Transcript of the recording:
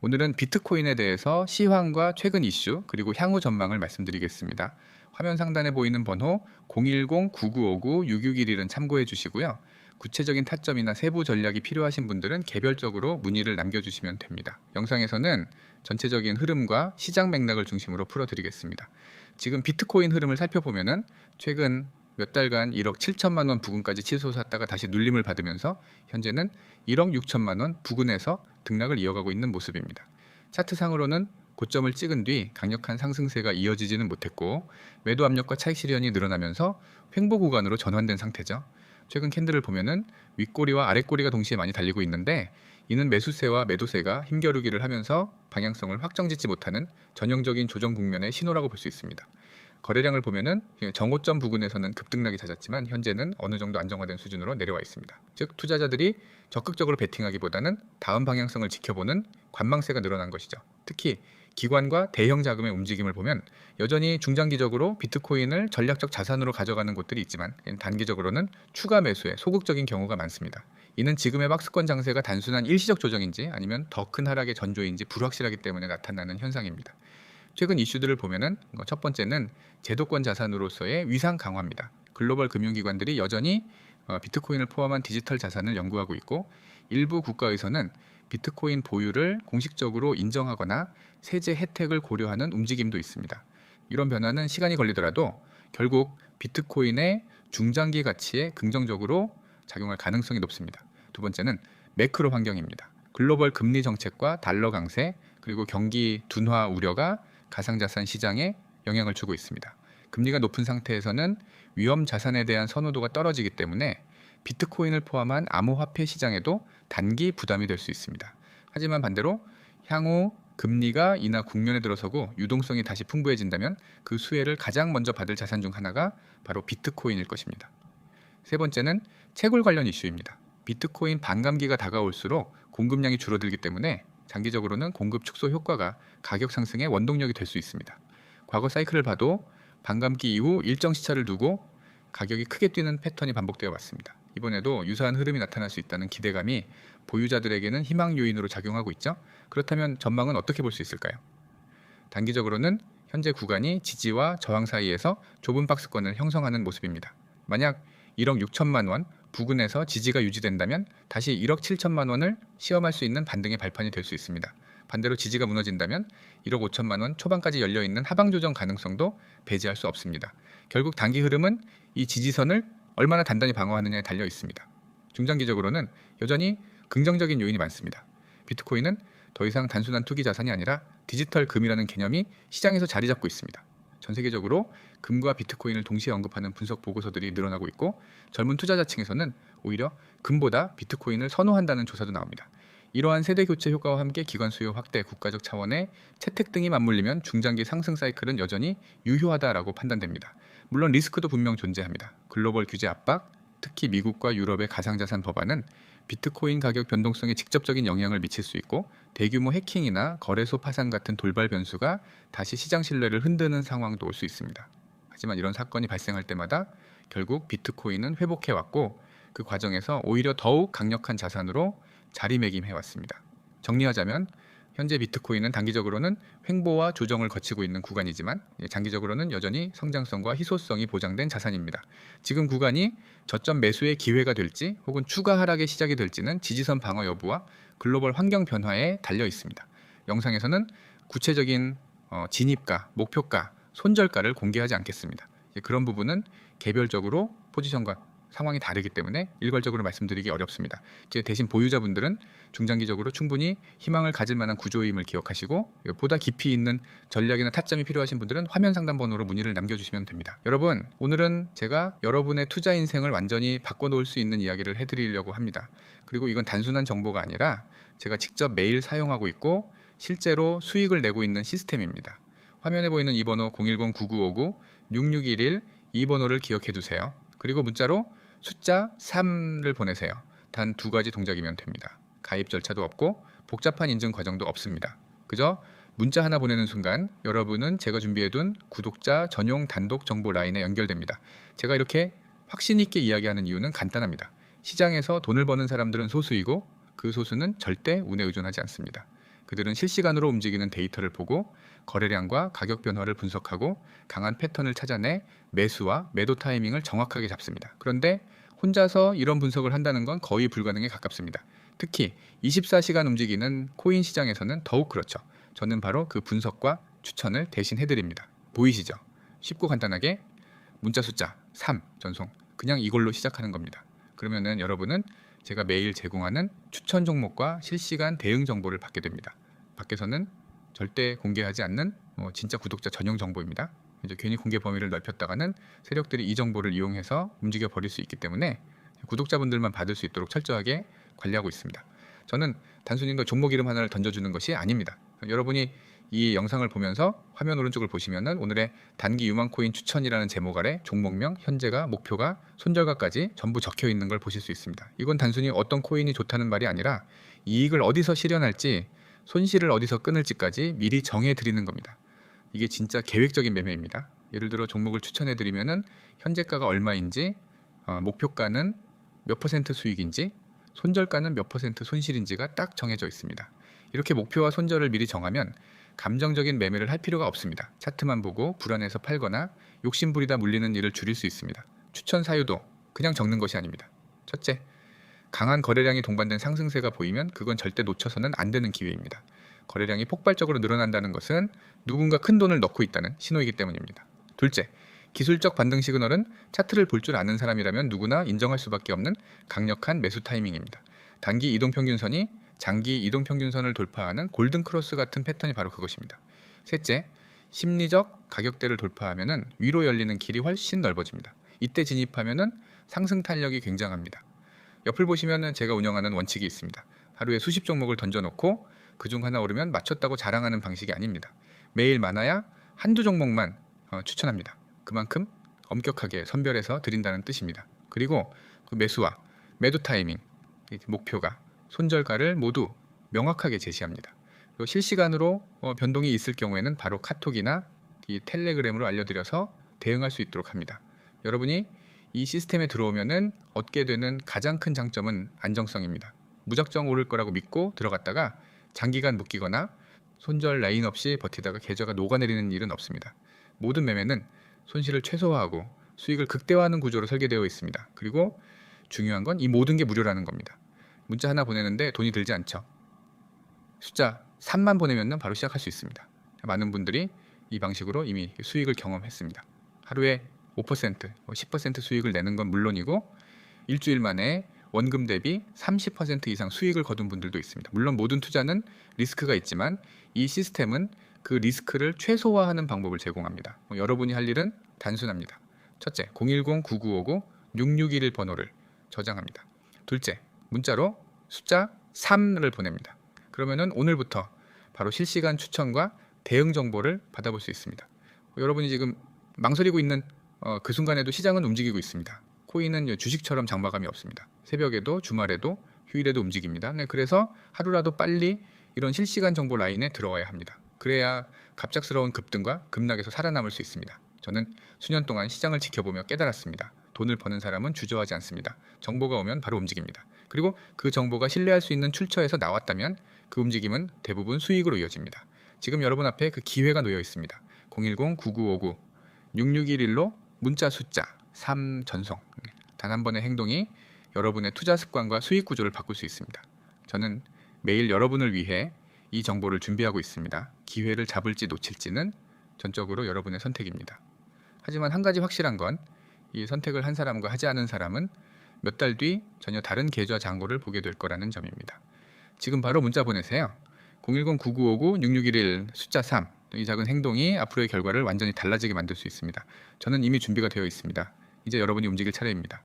오늘은 비트코인에 대해서 시황과 최근 이슈 그리고 향후 전망을 말씀드리겠습니다. 화면 상단에 보이는 번호 010-9959-6611은 참고해 주시고요. 구체적인 타점이나 세부 전략이 필요하신 분들은 개별적으로 문의를 남겨주시면 됩니다. 영상에서는 전체적인 흐름과 시장 맥락을 중심으로 풀어드리겠습니다. 지금 비트코인 흐름을 살펴보면은 최근 몇 달간 1억 7천만 원 부근까지 치솟았다가 다시 눌림을 받으면서 현재는 1억 6천만 원 부근에서 등락을 이어가고 있는 모습입니다. 차트상으로는 고점을 찍은 뒤 강력한 상승세가 이어지지는 못했고 매도 압력과 차익 실현이 늘어나면서 횡보 구간으로 전환된 상태죠. 최근 캔들을 보면은 윗꼬리와 아랫꼬리가 동시에 많이 달리고 있는데 이는 매수세와 매도세가 힘겨루기를 하면서 방향성을 확정짓지 못하는 전형적인 조정 국면의 신호라고 볼 수 있습니다. 거래량을 보면은 정오점 부근에서는 급등락이 잦았지만 현재는 어느 정도 안정화된 수준으로 내려와 있습니다. 즉 투자자들이 적극적으로 베팅하기보다는 다음 방향성을 지켜보는 관망세가 늘어난 것이죠. 특히 기관과 대형 자금의 움직임을 보면 여전히 중장기적으로 비트코인을 전략적 자산으로 가져가는 곳들이 있지만 단기적으로는 추가 매수에 소극적인 경우가 많습니다. 이는 지금의 박스권 장세가 단순한 일시적 조정인지 아니면 더 큰 하락의 전조인지 불확실하기 때문에 나타나는 현상입니다. 최근 이슈들을 보면은 첫 번째는 제도권 자산으로서의 위상 강화입니다. 글로벌 금융기관들이 여전히 비트코인을 포함한 디지털 자산을 연구하고 있고 일부 국가에서는 비트코인 보유를 공식적으로 인정하거나 세제 혜택을 고려하는 움직임도 있습니다. 이런 변화는 시간이 걸리더라도 결국 비트코인의 중장기 가치에 긍정적으로 작용할 가능성이 높습니다. 두 번째는 매크로 환경입니다. 글로벌 금리 정책과 달러 강세 그리고 경기 둔화 우려가 가상자산 시장에 영향을 주고 있습니다. 금리가 높은 상태에서는 위험 자산에 대한 선호도가 떨어지기 때문에 비트코인을 포함한 암호화폐 시장에도 단기 부담이 될 수 있습니다. 하지만 반대로 향후 금리가 인하 국면에 들어서고 유동성이 다시 풍부해진다면 그 수혜를 가장 먼저 받을 자산 중 하나가 바로 비트코인일 것입니다. 세 번째는 채굴 관련 이슈입니다. 비트코인 반감기가 다가올수록 공급량이 줄어들기 때문에 장기적으로는 공급 축소 효과가 가격 상승의 원동력이 될 수 있습니다. 과거 사이클을 봐도 반감기 이후 일정 시차를 두고 가격이 크게 뛰는 패턴이 반복되어 왔습니다. 이번에도 유사한 흐름이 나타날 수 있다는 기대감이 보유자들에게는 희망 요인으로 작용하고 있죠. 그렇다면 전망은 어떻게 볼 수 있을까요? 단기적으로는 현재 구간이 지지와 저항 사이에서 좁은 박스권을 형성하는 모습입니다. 만약 1억 6천만 원 부근에서 지지가 유지된다면 다시 1억 7천만 원을 시험할 수 있는 반등의 발판이 될 수 있습니다. 반대로 지지가 무너진다면 1억 5천만 원 초반까지 열려있는 하방 조정 가능성도 배제할 수 없습니다. 결국 단기 흐름은 이 지지선을 얼마나 단단히 방어하느냐에 달려 있습니다. 중장기적으로는 여전히 긍정적인 요인이 많습니다. 비트코인은 더 이상 단순한 투기 자산이 아니라 디지털 금이라는 개념이 시장에서 자리 잡고 있습니다. 전 세계적으로 금과 비트코인을 동시에 언급하는 분석 보고서들이 늘어나고 있고 젊은 투자자층에서는 오히려 금보다 비트코인을 선호한다는 조사도 나옵니다. 이러한 세대 교체 효과와 함께 기관 수요 확대, 국가적 차원의 채택 등이 맞물리면 중장기 상승 사이클은 여전히 유효하다라고 판단됩니다. 물론 리스크도 분명 존재합니다. 글로벌 규제 압박, 특히 미국과 유럽의 가상자산 법안은 비트코인 가격 변동성에 직접적인 영향을 미칠 수 있고 대규모 해킹이나 거래소 파산 같은 돌발 변수가 다시 시장 신뢰를 흔드는 상황도 올 수 있습니다. 하지만 이런 사건이 발생할 때마다 결국 비트코인은 회복해왔고 그 과정에서 오히려 더욱 강력한 자산으로 자리매김해왔습니다. 정리하자면 현재 비트코인은 단기적으로는 횡보와 조정을 거치고 있는 구간이지만 장기적으로는 여전히 성장성과 희소성이 보장된 자산입니다. 지금 구간이 저점 매수의 기회가 될지 혹은 추가 하락의 시작이 될지는 지지선 방어 여부와 글로벌 환경 변화에 달려 있습니다. 영상에서는 구체적인 진입가, 목표가, 손절가를 공개하지 않겠습니다. 그런 부분은 개별적으로 포지션과 상황이 다르기 때문에 일괄적으로 말씀드리기 어렵습니다. 대신 보유자분들은 중장기적으로 충분히 희망을 가질 만한 구조임을 기억하시고 보다 깊이 있는 전략이나 타점이 필요하신 분들은 화면 상단 번호로 문의를 남겨주시면 됩니다. 여러분, 오늘은 제가 여러분의 투자 인생을 완전히 바꿔놓을 수 있는 이야기를 해드리려고 합니다. 그리고 이건 단순한 정보가 아니라 제가 직접 매일 사용하고 있고 실제로 수익을 내고 있는 시스템입니다. 화면에 보이는 이 번호 010-9959-6611 이 번호를 기억해 두세요. 그리고 문자로 숫자 3를 보내세요. 단 2가지 동작이면 됩니다. 가입 절차도 없고 복잡한 인증 과정도 없습니다. 그저 문자 하나 보내는 순간 여러분은 제가 준비해둔 구독자 전용 단독 정보 라인에 연결됩니다. 제가 이렇게 확신 있게 이야기하는 이유는 간단합니다. 시장에서 돈을 버는 사람들은 소수이고 그 소수는 절대 운에 의존하지 않습니다. 그들은 실시간으로 움직이는 데이터를 보고 거래량과 가격 변화를 분석하고 강한 패턴을 찾아내 매수와 매도 타이밍을 정확하게 잡습니다. 그런데 혼자서 이런 분석을 한다는 건 거의 불가능에 가깝습니다. 특히 24시간 움직이는 코인 시장에서는 더욱 그렇죠. 저는 바로 그 분석과 추천을 대신 해드립니다. 보이시죠? 쉽고 간단하게 문자 숫자 3 전송, 그냥 이걸로 시작하는 겁니다. 그러면은 여러분은 제가 매일 제공하는 추천 종목과 실시간 대응 정보를 받게 됩니다. 밖에서는 절대 공개하지 않는 진짜 구독자 전용 정보입니다. 이제 괜히 공개 범위를 넓혔다가는 세력들이 이 정보를 이용해서 움직여 버릴 수 있기 때문에 구독자분들만 받을 수 있도록 철저하게 관리하고 있습니다. 저는 단순히 종목 이름 하나를 던져주는 것이 아닙니다. 여러분이 이 영상을 보면서 화면 오른쪽을 보시면은 오늘의 단기 유망코인 추천이라는 제목 아래 종목명, 현재가, 목표가, 손절가까지 전부 적혀 있는 걸 보실 수 있습니다. 이건 단순히 어떤 코인이 좋다는 말이 아니라 이익을 어디서 실현할지, 손실을 어디서 끊을지까지 미리 정해 드리는 겁니다. 이게 진짜 계획적인 매매입니다. 예를 들어 종목을 추천해 드리면은 현재가가 얼마인지, 목표가는 몇 퍼센트 수익인지, 손절가는 몇 퍼센트 손실인지가 딱 정해져 있습니다. 이렇게 목표와 손절을 미리 정하면 감정적인 매매를 할 필요가 없습니다. 차트만 보고 불안해서 팔거나 욕심부리다 물리는 일을 줄일 수 있습니다. 추천 사유도 그냥 적는 것이 아닙니다. 첫째, 강한 거래량이 동반된 상승세가 보이면 그건 절대 놓쳐서는 안 되는 기회입니다. 거래량이 폭발적으로 늘어난다는 것은 누군가 큰 돈을 넣고 있다는 신호이기 때문입니다. 둘째, 기술적 반등 시그널은 차트를 볼 줄 아는 사람이라면 누구나 인정할 수밖에 없는 강력한 매수 타이밍입니다. 단기 이동평균선이 장기 이동평균선을 돌파하는 골든크로스 같은 패턴이 바로 그것입니다. 셋째, 심리적 가격대를 돌파하면 위로 열리는 길이 훨씬 넓어집니다. 이때 진입하면 상승 탄력이 굉장합니다. 옆을 보시면 제가 운영하는 원칙이 있습니다. 하루에 수십 종목을 던져놓고 그중 하나 오르면 맞췄다고 자랑하는 방식이 아닙니다. 매일 많아야 한두 종목만 추천합니다. 그만큼 엄격하게 선별해서 드린다는 뜻입니다. 그리고 그 매수와 매도 타이밍, 목표가, 손절가를 모두 명확하게 제시합니다. 그리고 실시간으로 변동이 있을 경우에는 바로 카톡이나 이 텔레그램으로 알려드려서 대응할 수 있도록 합니다. 여러분이 이 시스템에 들어오면은 얻게 되는 가장 큰 장점은 안정성입니다. 무작정 오를 거라고 믿고 들어갔다가 장기간 묶이거나 손절 라인 없이 버티다가 계좌가 녹아내리는 일은 없습니다. 모든 매매는 손실을 최소화하고 수익을 극대화하는 구조로 설계되어 있습니다. 그리고 중요한 건 이 모든 게 무료라는 겁니다. 문자 하나 보내는데 돈이 들지 않죠. 숫자 3만 보내면 바로 시작할 수 있습니다. 많은 분들이 이 방식으로 이미 수익을 경험했습니다. 하루에 5%, 10% 수익을 내는 건 물론이고 일주일 만에 원금 대비 30% 이상 수익을 거둔 분들도 있습니다. 물론 모든 투자는 리스크가 있지만 이 시스템은 그 리스크를 최소화하는 방법을 제공합니다. 여러분이 할 일은 단순합니다. 첫째, 010-9959-6611 번호를 저장합니다. 둘째, 문자로 숫자 3을 보냅니다. 그러면은 오늘부터 바로 실시간 추천과 대응 정보를 받아볼 수 있습니다. 여러분이 지금 망설이고 있는 그 순간에도 시장은 움직이고 있습니다. 코인은 주식처럼 장마감이 없습니다. 새벽에도 주말에도 휴일에도 움직입니다. 네, 그래서 하루라도 빨리 이런 실시간 정보 라인에 들어와야 합니다. 그래야 갑작스러운 급등과 급락에서 살아남을 수 있습니다. 저는 수년 동안 시장을 지켜보며 깨달았습니다. 돈을 버는 사람은 주저하지 않습니다. 정보가 오면 바로 움직입니다. 그리고 그 정보가 신뢰할 수 있는 출처에서 나왔다면 그 움직임은 대부분 수익으로 이어집니다. 지금 여러분 앞에 그 기회가 놓여 있습니다. 010-9959-6611로 문자 숫자 3 전송. 단 한 번의 행동이 여러분의 투자 습관과 수익 구조를 바꿀 수 있습니다. 저는 매일 여러분을 위해 이 정보를 준비하고 있습니다. 기회를 잡을지 놓칠지는 전적으로 여러분의 선택입니다. 하지만 한 가지 확실한 건 이 선택을 한 사람과 하지 않은 사람은 몇 달 뒤 전혀 다른 계좌 잔고를 보게 될 거라는 점입니다. 지금 바로 문자 보내세요. 010-9959-6611 숫자 3. 이 작은 행동이 앞으로의 결과를 완전히 달라지게 만들 수 있습니다. 저는 이미 준비가 되어 있습니다. 이제 여러분이 움직일 차례입니다.